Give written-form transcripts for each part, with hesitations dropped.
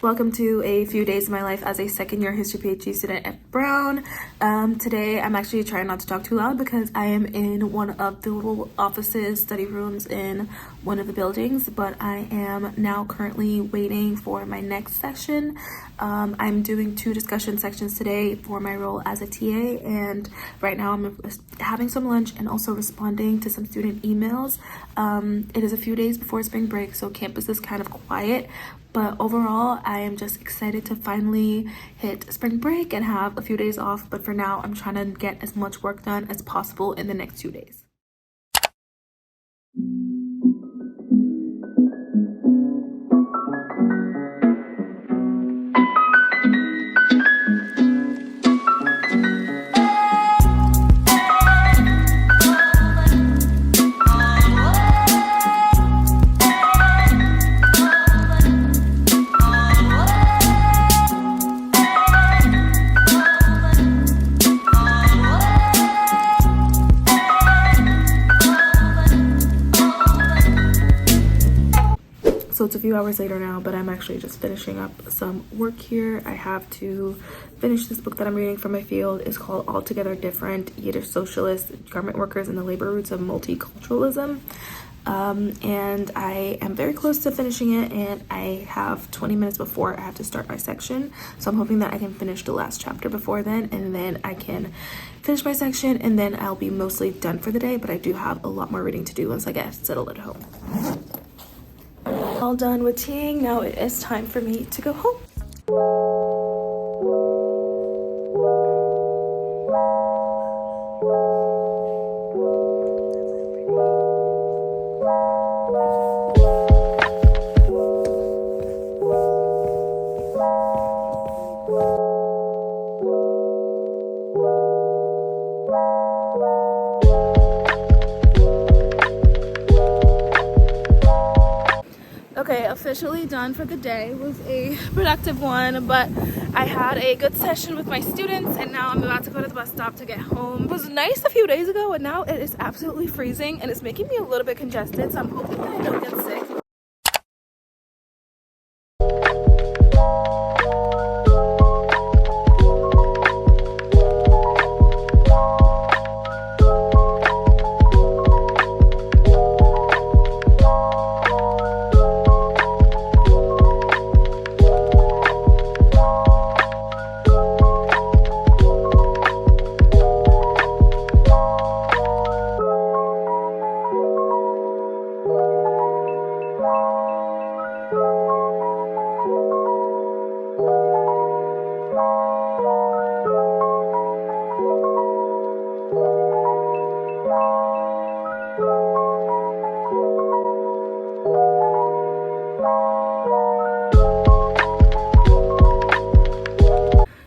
Welcome to a few days of my life as a second-year history PhD student at Brown. Today I'm actually trying not to talk too loud because I am in one of the little offices, study rooms in one of the buildings, but I am now currently waiting for my next session. I'm doing 2 discussion sections today for my role as a TA, and right now I'm having some lunch and also responding to some student emails. It is a few days before spring break, so campus is kind of quiet, but overall I am just excited to finally hit spring break and have a few days off. But for now, I'm trying to get as much work done as possible in the next 2 days. So it's a few hours later now, but I'm actually just finishing up some work here. I have to finish this book that I'm reading for my field. It's called Altogether Different: Yiddish Socialists, Garment Workers, and the Labor Roots of Multiculturalism. And I am very close to finishing it, and I have 20 minutes before I have to start my section. So I'm hoping that I can finish the last chapter before then, and then I can finish my section, and then I'll be mostly done for the day. But I do have a lot more reading to do once I get settled at home. All done with teaing. Now it is time for me to go home. Okay, officially done for the day. It was a productive one, but I had a good session with my students, and now I'm about to go to the bus stop to get home. It was nice a few days ago, and now it is absolutely freezing, and it's making me a little bit congested, so I'm hoping that I don't get sick.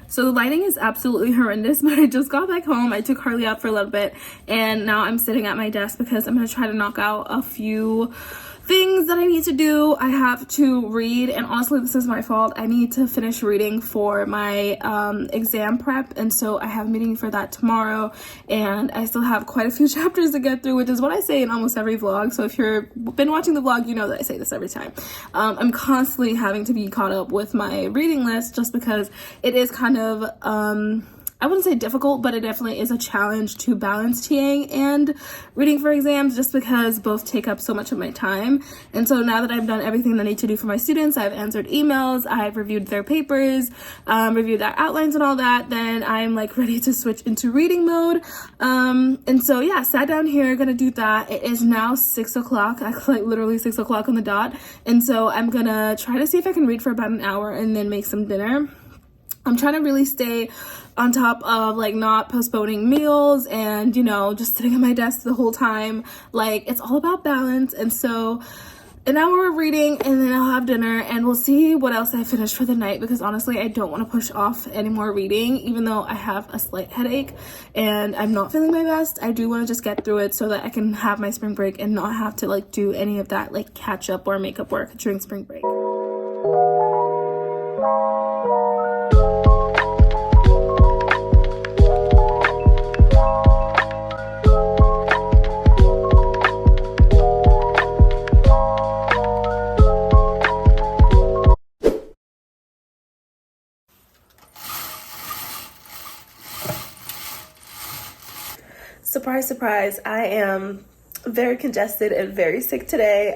So the lighting is absolutely horrendous, but I just got back home. I took Harley out for a little bit, and now I'm sitting at my desk because I'm going to try to knock out a few things that I need to do. I have to read, and honestly, this is my fault. I need to finish reading for my exam prep, and so I have a meeting for that tomorrow, and I still have quite a few chapters to get through, which is what I say in almost every vlog. So if you've been watching the vlog, you know that I say this every time. I'm constantly having to be caught up with my reading list just because it is kind of I wouldn't say difficult, but it definitely is a challenge to balance TAing and reading for exams, just because both take up so much of my time. And so now that I've done everything that I need to do for my students, I've answered emails, I've reviewed their papers, reviewed their outlines and all that, then I'm like ready to switch into reading mode. And so yeah, sat down here, gonna do that. It is now 6 o'clock, like literally 6 o'clock on the dot. And so I'm gonna try to see if I can read for about an hour and then make some dinner. I'm trying to really stay on top of like not postponing meals and, you know, just sitting at my desk the whole time. Like, it's all about balance. And so an hour of reading, and then I'll have dinner, and we'll see what else I finish for the night, because honestly I don't want to push off any more reading, even though I have a slight headache and I'm not feeling my best. I do want to just get through it so that I can have my spring break and not have to like do any of that like catch up or makeup work during spring break. surprise, I am very congested and very sick today,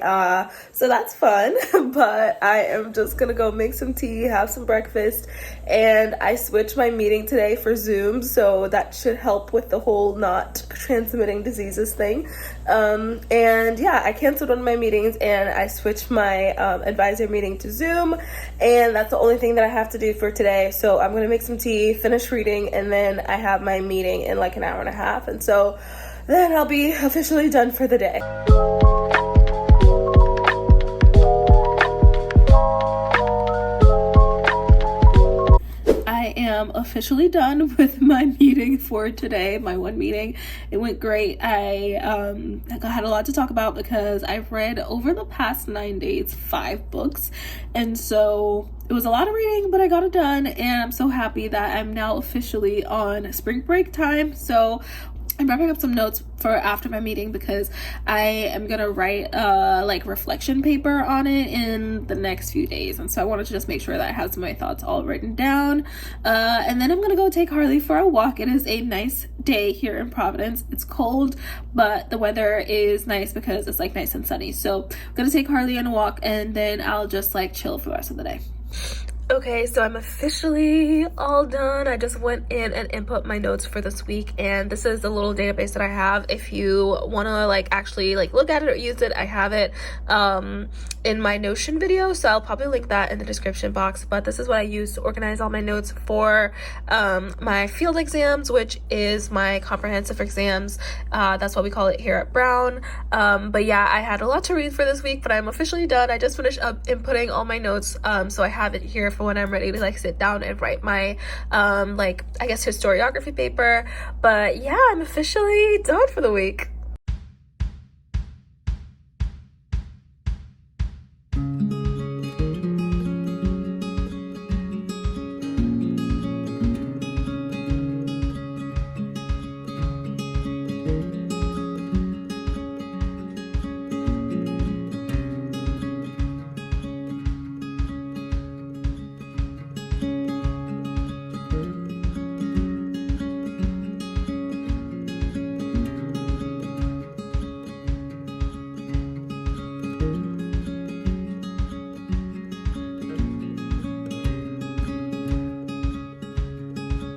so that's fun. But I am just gonna go make some tea, have some breakfast, and I switched my meeting today for Zoom, so that should help with the whole not transmitting diseases thing. And yeah, I canceled one of my meetings and I switched my advisor meeting to Zoom, and that's the only thing that I have to do for today. So I'm gonna make some tea, finish reading, and then I have my meeting in like an hour and a half, and so then I'll be officially done for the day. I am officially done with my meeting for today, my one meeting. It went great. I had a lot to talk about because I've read over the past 9 days 5 books, and so it was a lot of reading, but I got it done, and I'm so happy that I'm now officially on spring break time. So I'm wrapping up some notes for after my meeting because I am gonna write a like reflection paper on it in the next few days, and so I wanted to just make sure that I have some of my thoughts all written down, and then I'm gonna go take Harley for a walk. It is a nice day here in Providence. It's cold, but the weather is nice because it's like nice and sunny. So I'm gonna take Harley on a walk, and then I'll just like chill for the rest of the day. Okay, so I'm officially all done. I just went in and input my notes for this week, and this is the little database that I have. If you want to like actually like look at it or use it, I have it in my Notion video, so I'll probably link that in the description box. But this is what I use to organize all my notes for my field exams, which is my comprehensive exams. That's what we call it here at Brown. But yeah, I had a lot to read for this week, but I'm officially done. I just finished up inputting all my notes, so I have it here for when I'm ready to like sit down and write my like I guess historiography paper. But yeah, I'm officially done for the week.